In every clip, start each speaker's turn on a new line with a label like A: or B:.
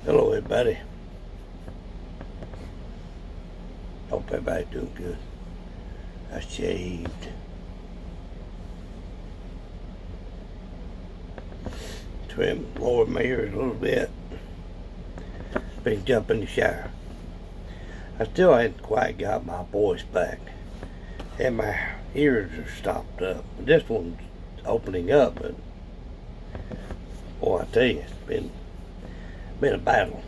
A: Hello everybody. Hope everybody's doing good. I shaved. Trimmed lower my ears a little bit. Been jumping the shower. I still hadn't quite got my voice back. And my ears are stopped up. This one's opening up, but boy, I tell you, it's been a battle.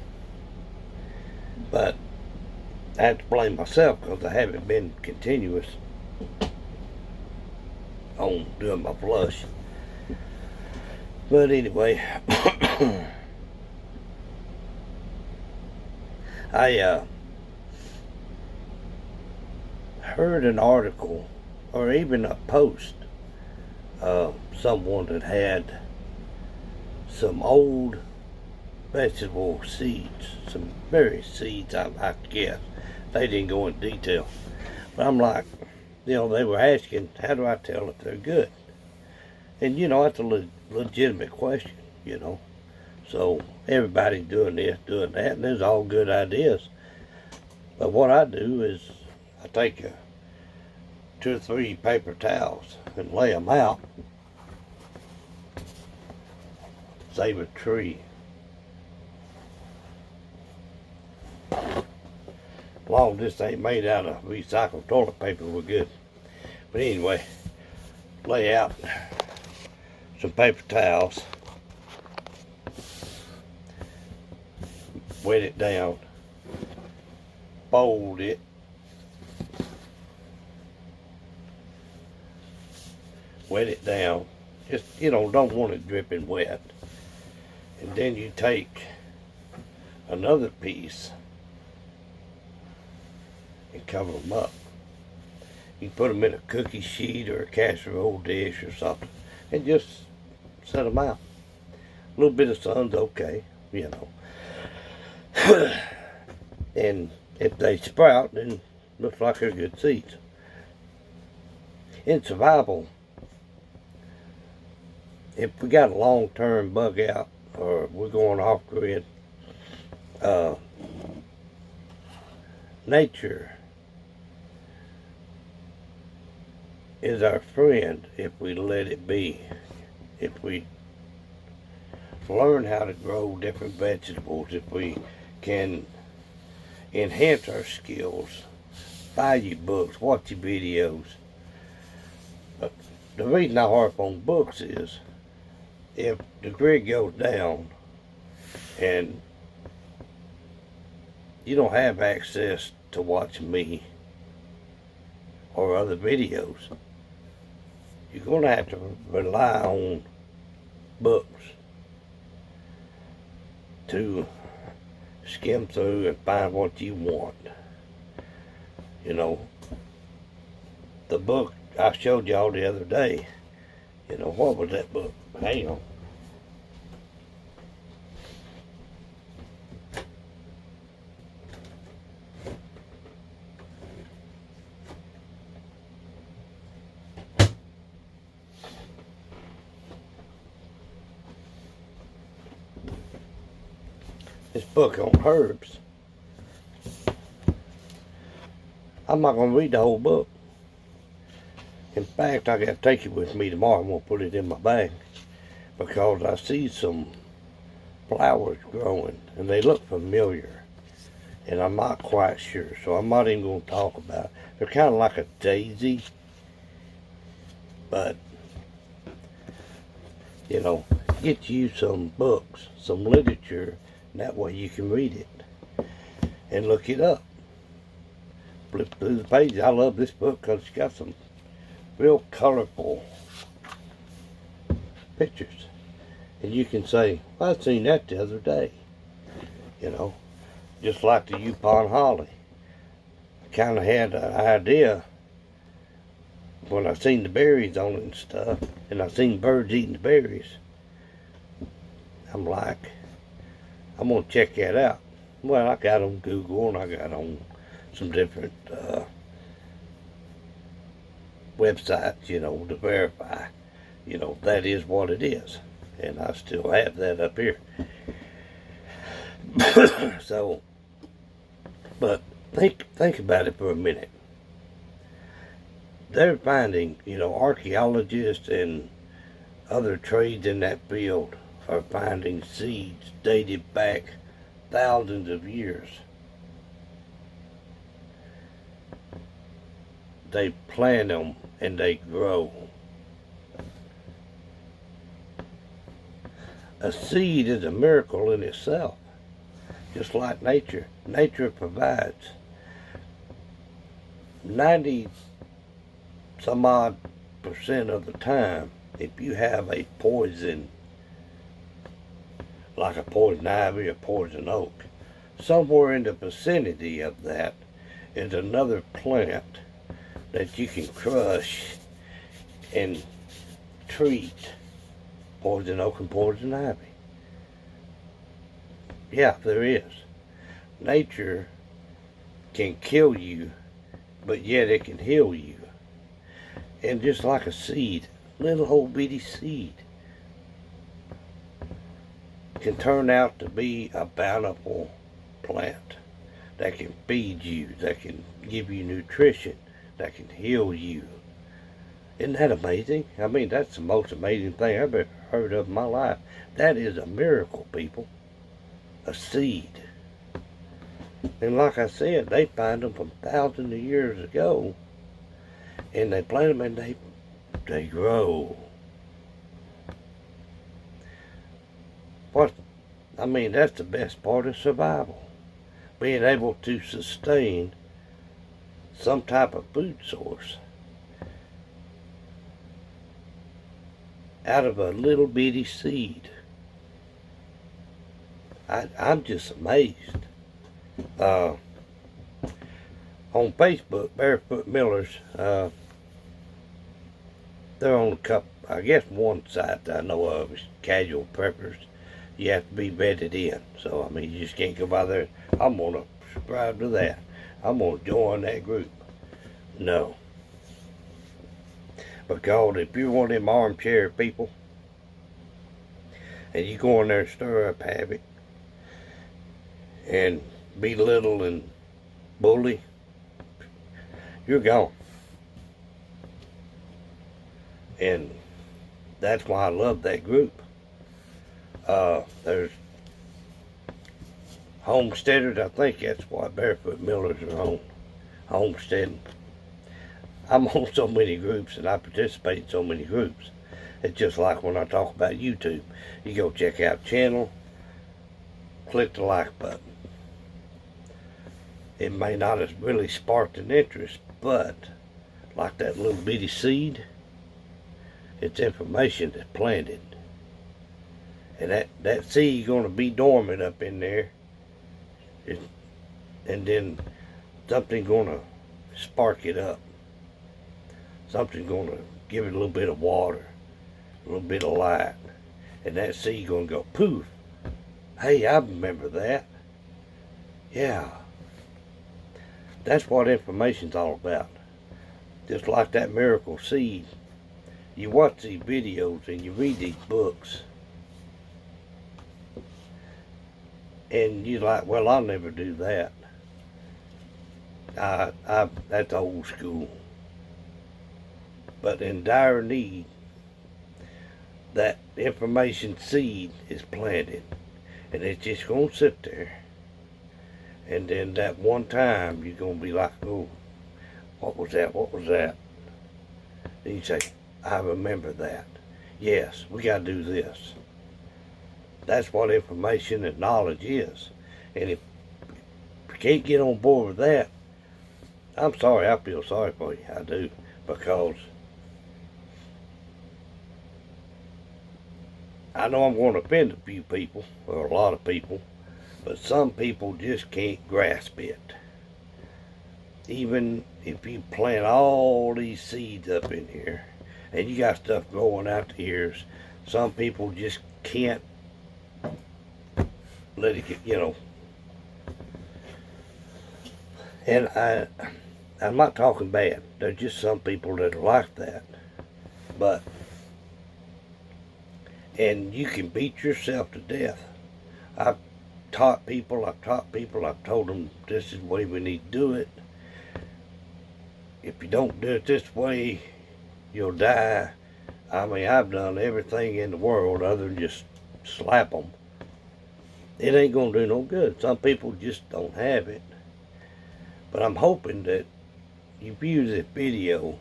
A: But I have to blame myself because I haven't been continuous on doing my flush. But anyway, I heard an article or even a post of someone that had some old vegetable seeds, some berry seeds, I guess. They didn't go into detail. But I'm like, they were asking, how do I tell if they're good? And, that's a legitimate question, So everybody's doing this, doing that, and there's all good ideas. But what I do is I take 2 or 3 paper towels and lay them out. Save a tree. As long as this ain't made out of recycled toilet paper, we're good. But anyway, lay out some paper towels, wet it down, fold it, wet it down, just, don't want it dripping wet. And then you take another piece and cover them up. You can put them in a cookie sheet or a casserole dish or something and just set them out. A little bit of sun's okay, And if they sprout, then looks like they're good seeds. In survival, if we got a long-term bug out or we're going off-grid, nature is our friend if we let it be. If we learn how to grow different vegetables, if we can enhance our skills, buy your books, watch your videos. But the reason I harp on books is if the grid goes down and you don't have access to watch me or other videos, you're going to have to rely on books to skim through and find what you want. The book I showed y'all the other day, what was that book? Hang on. This book on herbs. I'm not going to read the whole book. In fact, I got to take it with me tomorrow. I'm going to put it in my bag because I see some flowers growing and they look familiar and I'm not quite sure, so I'm not even going to talk about it. They're kind of like a daisy, but get you some books, some literature, and that way you can read it and look it up. Flip through the pages. I love this book because it's got some real colorful pictures. And you can say, well, I seen that the other day. Just like the Yupon holly. I kind of had an idea when I seen the berries on it and stuff, and I seen birds eating the berries. I'm like, I'm going to check that out. Well, I got on Google and I got on some different websites, to verify, that is what it is. And I still have that up here. So, but think about it for a minute. They're finding, archaeologists and other trades in that field are finding seeds dated back thousands of years. They plant them and they grow. A seed is a miracle in itself, just like nature. Nature provides 90 some odd % of the time. If you have a poison, like a poison ivy or poison oak, somewhere in the vicinity of that is another plant that you can crush and treat poison oak and poison ivy. Yeah, there is. Nature can kill you, but yet it can heal you. And just like a seed, little old bitty seed, can turn out to be a bountiful plant that can feed you, that can give you nutrition, that can heal you. Isn't that amazing? I mean, that's the most amazing thing I've ever heard of in my life. That is a miracle, people. A seed. And like I said, they find them from thousands of years ago, and they plant them and they grow. That's the best part of survival. Being able to sustain some type of food source out of a little bitty seed. I'm just amazed. On Facebook, Barefoot Millers, they're on a couple, I guess one site that I know of is Casual Preppers. You have to be vetted in. So, you just can't go by there. I'm going to subscribe to that. I'm going to join that group. No. Because if you're one of them armchair people, and you go in there and stir up havoc, and belittle and bully, you're gone. And that's why I love that group. There's homesteaders, I think that's why Barefoot Millers are on. Homesteading. I'm on so many groups and I participate in so many groups. It's just like when I talk about YouTube. You go check out channel, click the like button. It may not have really sparked an interest, but like that little bitty seed, it's information that's planted. And that seed going to be dormant up in there. And then something going to spark it up. Something going to give it a little bit of water, a little bit of light. And that seed going to go poof. Hey, I remember that. Yeah. That's what information's all about. Just like that miracle seed. You watch these videos and you read these books. And you're like, well, I'll never do that. That's old school. But in dire need, that information seed is planted. And it's just going to sit there. And then that one time, you're going to be like, oh, what was that? What was that? And you say, I remember that. Yes, we got to do this. That's what information and knowledge is. And if you can't get on board with that, I'm sorry, I feel sorry for you. I do. Because I know I'm going to offend a few people, or a lot of people, but some people just can't grasp it. Even if you plant all these seeds up in here, and you got stuff growing out the ears, some people just can't let it get, And I'm not talking bad. There's just some people that are like that. And you can beat yourself to death. I've taught people, I've told them this is the way we need to do it. If you don't do it this way, you'll die. I mean, I've done everything in the world other than just slap them. It ain't gonna do no good. Some people just don't have it. But I'm hoping that you view this video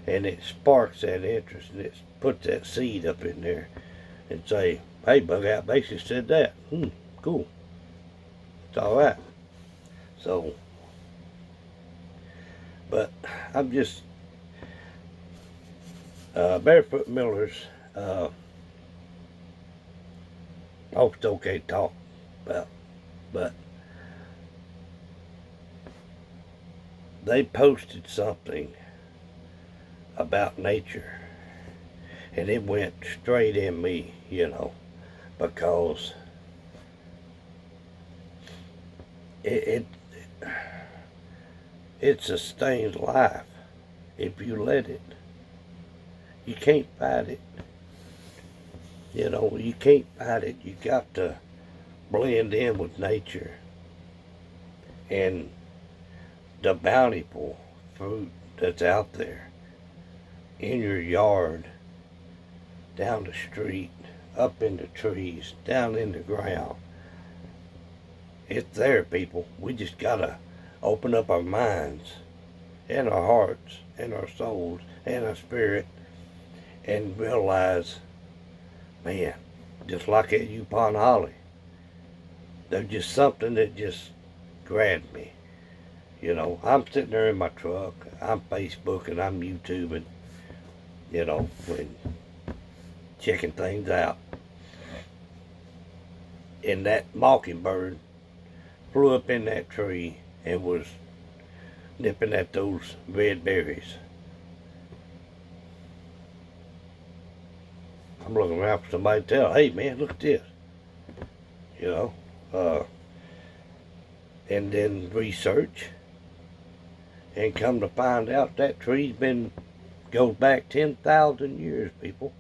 A: and it sparks that interest and it puts that seed up in there and say, hey, Bug Out Basics said that. Cool. It's alright. So, but I'm just, Barefoot Millers, I hope it's okay to talk about, but they posted something about nature and it went straight in me, you know, because it sustains life if you let it. You can't fight it. You know, you can't fight it. You got to blend in with nature and the bountiful fruit that's out there in your yard, down the street, up in the trees, down in the ground. It's there, people. We just gotta open up our minds and our hearts and our souls and our spirit and realize, man, just like at Yukon Holly, there's just something that just grabbed me. You know, I'm sitting there in my truck, I'm Facebooking, I'm YouTubing, you know, and checking things out. And that mockingbird flew up in that tree and was nipping at those red berries. I'm looking around for somebody to tell, hey man, look at this. You know, and then research and come to find out that tree's goes back 10,000 years, people.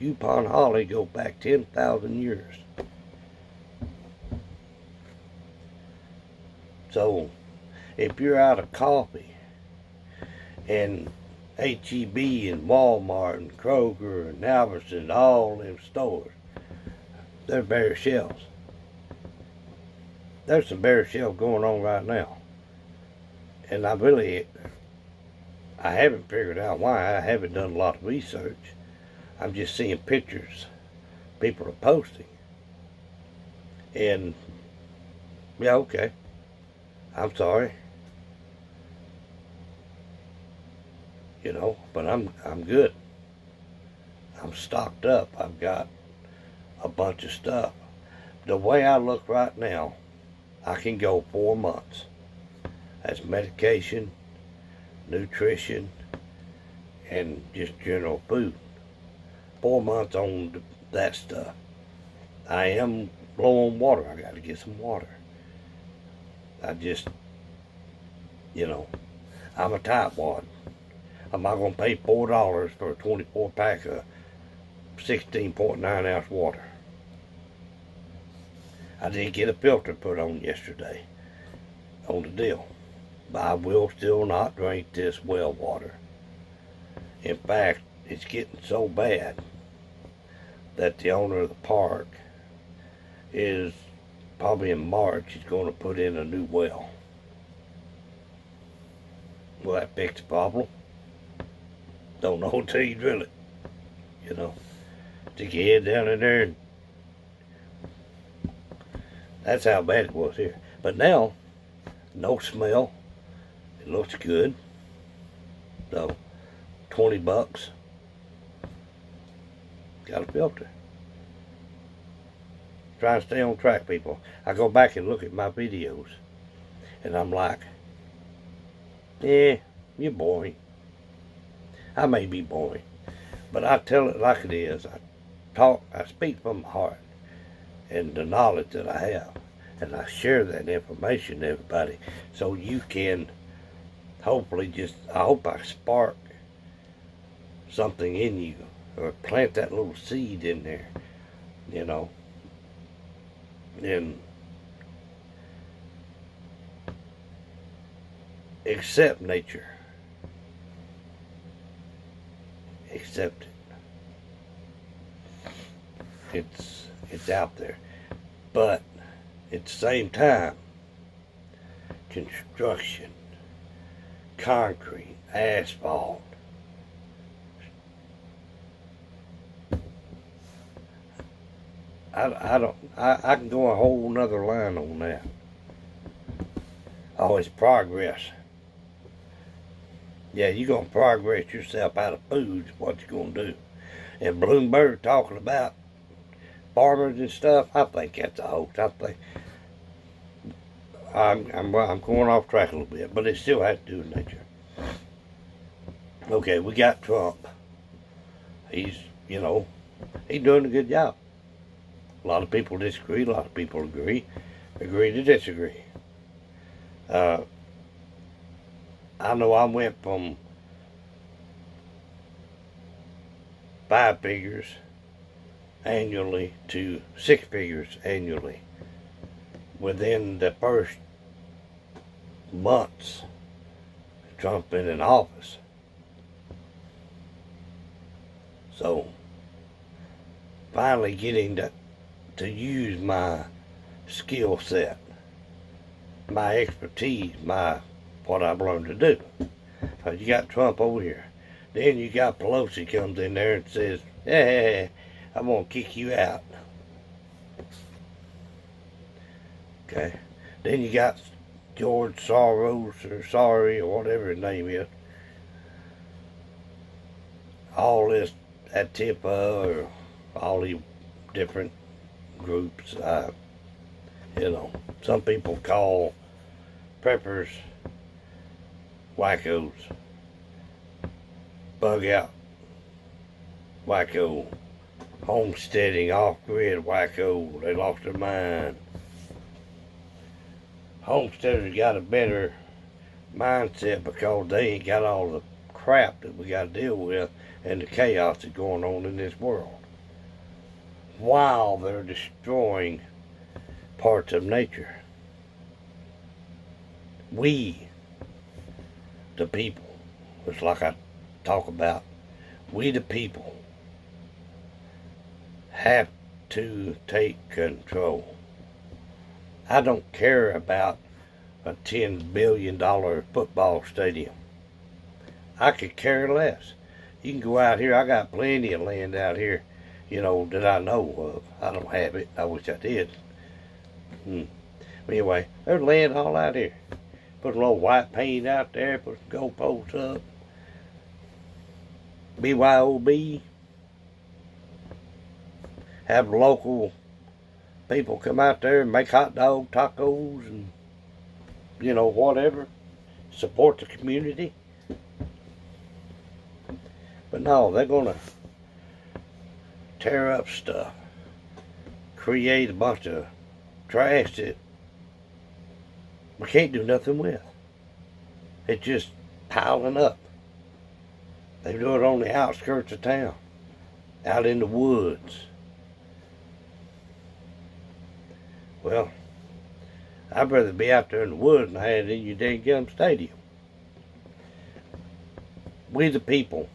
A: Yukon Holly goes back 10,000 years. So, if you're out of coffee and H-E-B and Walmart and Kroger and Albertsons, all them stores, they're bare shelves. There's some bare shelves going on right now. And I haven't figured out why. I haven't done a lot of research. I'm just seeing pictures people are posting. And, yeah, okay. I'm sorry. You know, but I'm good. I'm stocked up. I've got a bunch of stuff. The way I look right now, I can go 4 months. That's medication, nutrition, and just general food. 4 months on that stuff. I am low on water. I got to get some water. I just, you know, I'm a tightwad. I'm not going to pay $4 for a 24 pack of 16.9 ounce water. I did get a filter put on yesterday on the deal, but I will still not drink this well water. In fact, it's getting so bad that the owner of the park is probably in March is going to put in a new well. Will that fix the problem? Don't know until you drill it. You know, stick your head down in there and that's how bad it was here. But now, no smell. It looks good. So, $20. Got a filter. Trying to stay on track, people. I go back and look at my videos, and I'm like, yeah, you're boring. I may be boring, but I tell it like it is. I speak from my heart and the knowledge that I have, and I share that information to everybody so you can hopefully I hope I spark something in you or plant that little seed in there, you know. And accept nature. Accept it. It's out there. But at the same time, construction, concrete, asphalt, I can go a whole nother line on that. Oh, it's progress. Yeah, you're going to progress yourself out of food is what you're going to do. And Bloomberg talking about farmers and stuff, I think that's a hoax. I think I'm going off track a little bit, but it still has to do with nature. Okay, we got Trump. He's doing a good job. A lot of people disagree, a lot of people agree to disagree. I know I went from 5 figures annually to 6 figures annually within the first months Trump been in office. So finally getting to use my skill set, my expertise, what I've learned to do. So you got Trump over here. Then you got Pelosi comes in there and says, hey, I'm going to kick you out. Okay. Then you got George Soros or whatever his name is. All this Antifa or all these different groups. Some people call preppers wackos, bug out wacko, homesteading off-grid wacko, they lost their mind. Homesteaders got a better mindset because they ain't got all the crap that we got to deal with and the chaos that's going on in this world, while they're destroying parts of nature. We, the people, it's like I talk about, we the people have to take control. I don't care about a $10 billion football stadium. I could care less. You can go out here, I got plenty of land out here, that I know of. I don't have it, I wish I did. But anyway, there's land all out here. Put a little white paint out there, put some goalposts up. BYOB. Have local people come out there and make hot dog tacos and, whatever. Support the community. But no, they're going to tear up stuff. Create a bunch of trash that we can't do nothing with. It's just piling up. They do it on the outskirts of town, out in the woods. Well, I'd rather be out there in the woods than I had in your dang gum stadium. We the people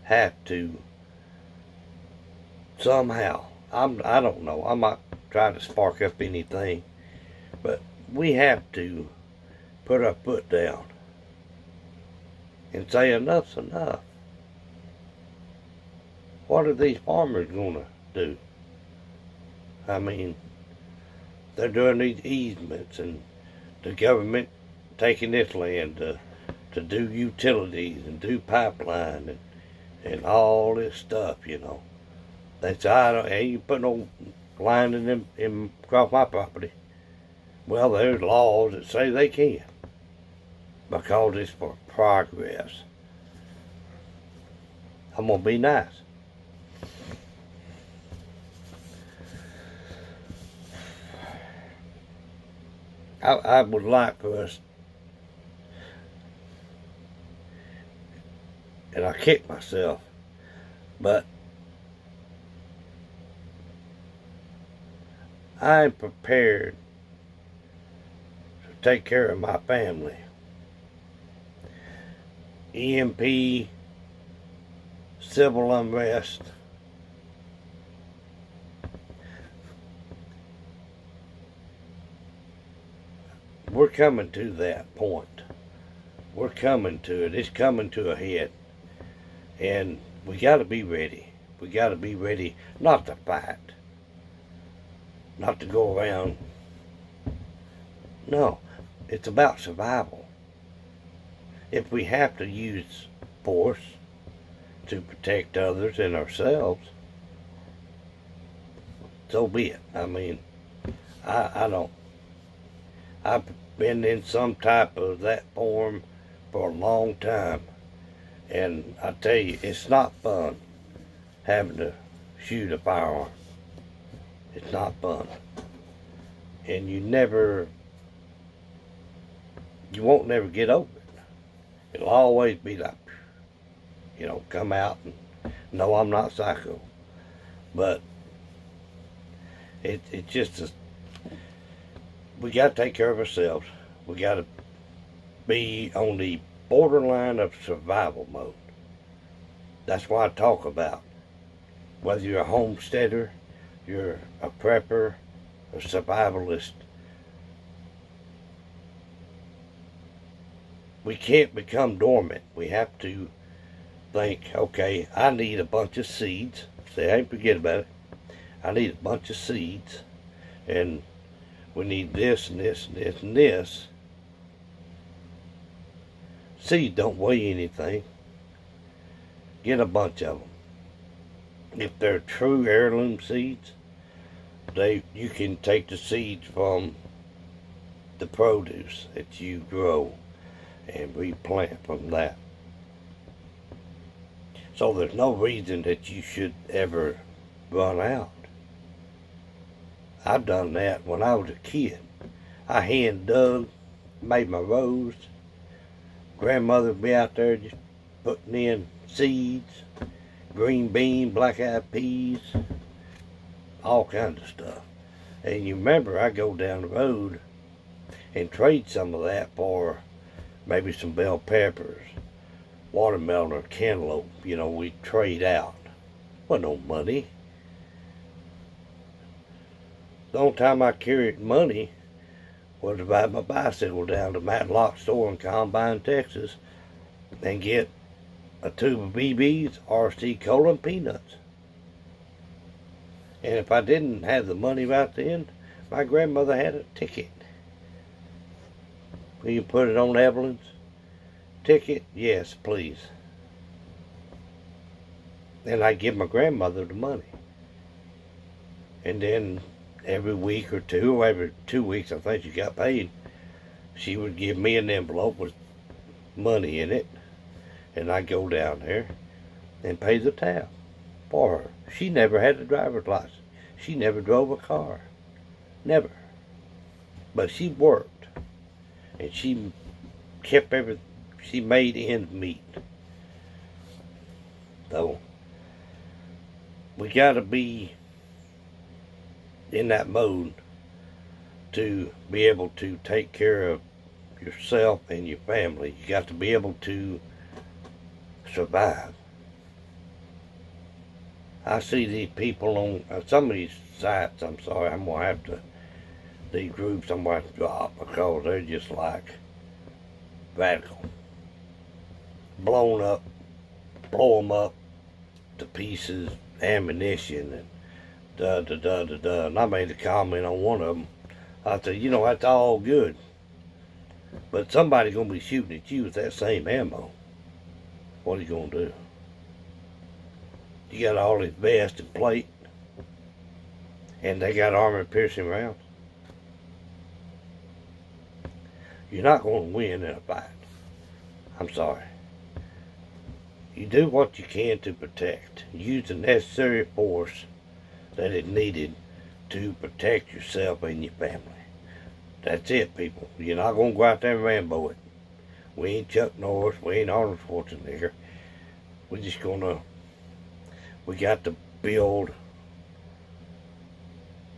A: have to somehow, I don't know, I'm not trying to spark up anything, but we have to put our foot down and say enough's enough. What are these farmers going to do? I mean, they're doing these easements and the government taking this land to do utilities and do pipeline and all this stuff, That's I ain't putting no line in them across my property. Well, there's laws that say they can, because it's for progress. I'm gonna be nice. I would like for us, and I kick myself, but I'm prepared to take care of my family EMP, civil unrest. We're coming to that point. We're coming to it. It's coming to a head. And we got to be ready. We got to be ready not to fight. Not to go around. No, it's about survival. If we have to use force to protect others and ourselves, so be it. I mean, I don't. I've been in some type of that form for a long time. And I tell you, it's not fun having to shoot a firearm. It's not fun. And you won't never get over it. It'll always be like, come out and, no, I'm not psycho. But it's just, we got to take care of ourselves. We got to be on the borderline of survival mode. That's why I talk about whether you're a homesteader, you're a prepper, a survivalist. We can't become dormant. We have to think, okay, I need a bunch of seeds. Say, I ain't forget about it. I need a bunch of seeds, and we need this and this and this and this. Seeds don't weigh anything. Get a bunch of them. If they're true heirloom seeds, you can take the seeds from the produce that you grow and replant from that. So there's no reason that you should ever run out. I've done that when I was a kid. I hand dug, made my rows. Grandmother would be out there just putting in seeds, green bean, black-eyed peas, all kinds of stuff. And you remember, I go down the road and trade some of that for maybe some bell peppers, watermelon, or cantaloupe. We trade out. Wasn't no money. The only time I carried money was to ride my bicycle down to Matlock store in Combine, Texas, and get a tube of BBs, RC Cola, and peanuts. And if I didn't have the money right then, my grandmother had a ticket. Will you put it on Evelyn's ticket? Yes, please. And I give my grandmother the money. And then every week or two, or every 2 weeks, I think she got paid, she would give me an envelope with money in it, and I'd go down there and pay the tab for her. She never had a driver's license. She never drove a car. Never. But she worked, and she kept she made ends meet. So we got to be in that mode to be able to take care of yourself and your family. You got to be able to survive. I see these people on some of these sites, I'm sorry, I'm going to have to, these groups I'm going to have to drop because they're just like radical. Blow them up to pieces, ammunition, and da-da-da-da-da. And I made a comment on one of them. I said, that's all good, but somebody's going to be shooting at you with that same ammo. What are you going to do? You got all this vest and plate, and they got armor-piercing rounds. You're not going to win in a fight. I'm sorry. You do what you can to protect. Use the necessary force that is needed to protect yourself and your family. That's it, people. You're not going to go out there and Rambo it. We ain't Chuck Norris. We ain't Arnold Schwarzenegger. We're just going to... We got to build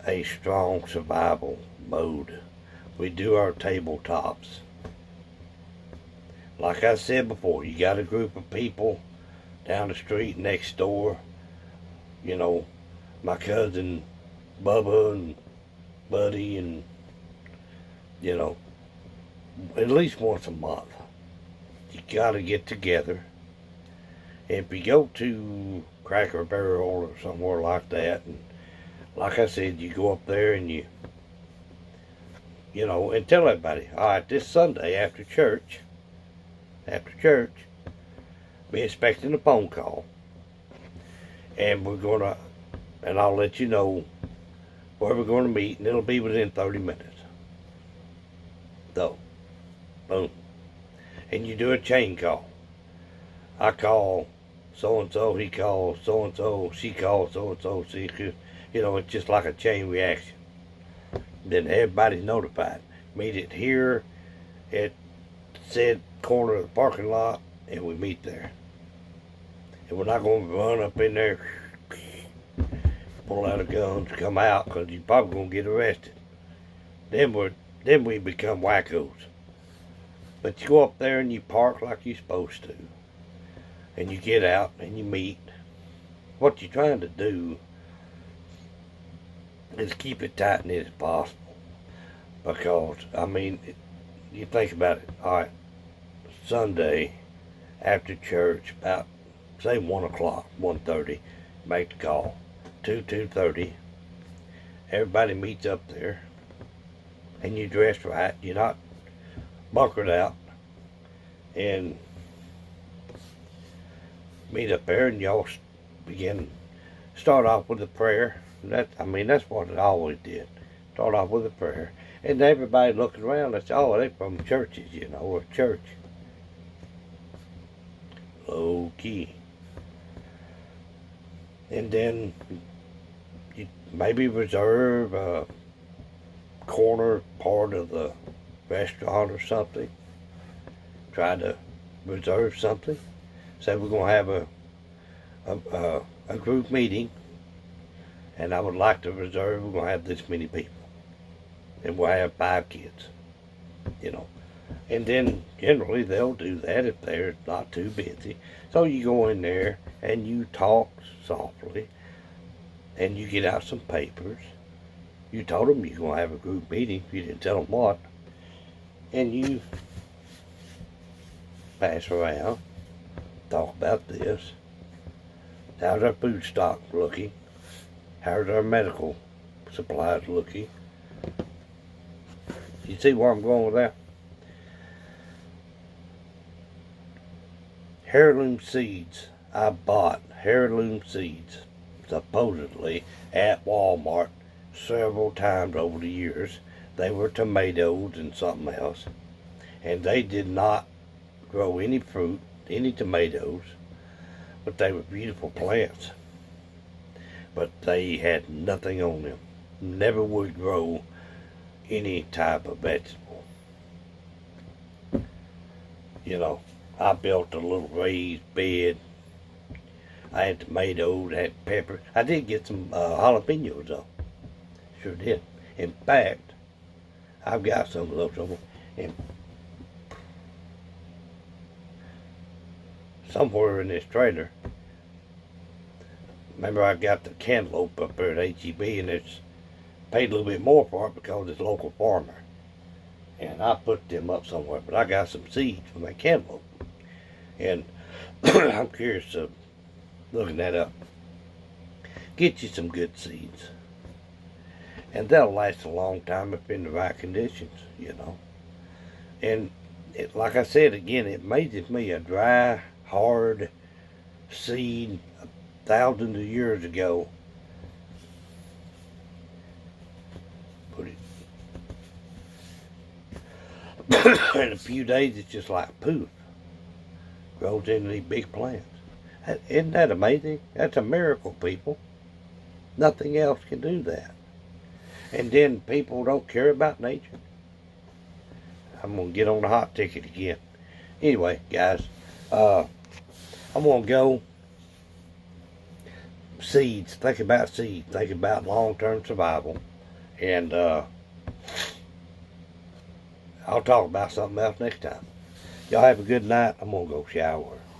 A: a strong survival mode. We do our tabletops like I said before, you got a group of people down the street next door. You know, my cousin Bubba and Buddy, and you know, at least once a month, you gotta get together. If you go to Cracker Barrel or somewhere like that, and like I said, you go up there and you know, and tell everybody, all right, this Sunday after church, be expecting a phone call, and and I'll let you know where we're gonna meet, and it'll be within 30 minutes. So, boom. And you do a chain call. I call so-and-so, he calls so-and-so, she calls so-and-so, you know, it's just like a chain reaction. Then everybody's notified. Meet it here at said corner of the parking lot, and we meet there. And we're not going to run up in there, pull out a gun to come out, because you're probably going to get arrested. Then we become wackos. But you go up there and you park like you're supposed to. And you get out and you meet. What you're trying to do is keep it tight and as possible. Because, I mean, you think about it. All right, Sunday after church, about, say, 1 o'clock, 1:30, make the call. 2:30, everybody meets up there. And you dress right. You're not bunkered out. And meet up there, and y'all start off with a prayer. That's what it always did. Start off with a prayer. And everybody looking around, that's, oh, they from churches, you know, or church. Low key. And then you maybe reserve a corner part of the restaurant or something. Try to reserve something. Say we're going to have a group meeting, and I would like to reserve, we're going to have this many people. And we'll have 5 kids, you know. And then generally they'll do that if they're not too busy. So you go in there and you talk softly, and you get out some papers. You told them you're going to have a group meeting. You didn't tell them what. And you pass around, talk about this. How's our food stock looking? How's our medical supplies looking? You see where I'm going with that? Heirloom seeds. I bought heirloom seeds, supposedly, at Walmart several times over the years. They were tomatoes and something else. And they did not grow any fruit, any tomatoes, but they were beautiful plants. But they had nothing on them. Never would grow any type of vegetable. You know, I built a little raised bed. I had tomatoes, I had peppers. I did get some jalapenos though. Sure did. In fact, I've got some of those somewhere in this trailer. Remember, I got the cantaloupe up there at HEB, and it's paid a little bit more for it because it's a local farmer. And I put them up somewhere, but I got some seeds for my cantaloupe. And I'm curious of looking that up. Get you some good seeds. And they'll last a long time if in the right conditions, you know. And like I said again, it amazes me, a dry, hard seed thousands of years ago. Put it in a few days, it's just like poof. Grows into these big plants. Isn't that amazing? That's a miracle, people. Nothing else can do that. And then people don't care about nature. I'm going to get on the hot ticket again. Anyway, guys, I'm going to go. Seeds. Think about seeds. Think about long-term survival. And I'll talk about something else next time. Y'all have a good night. I'm gonna go shower.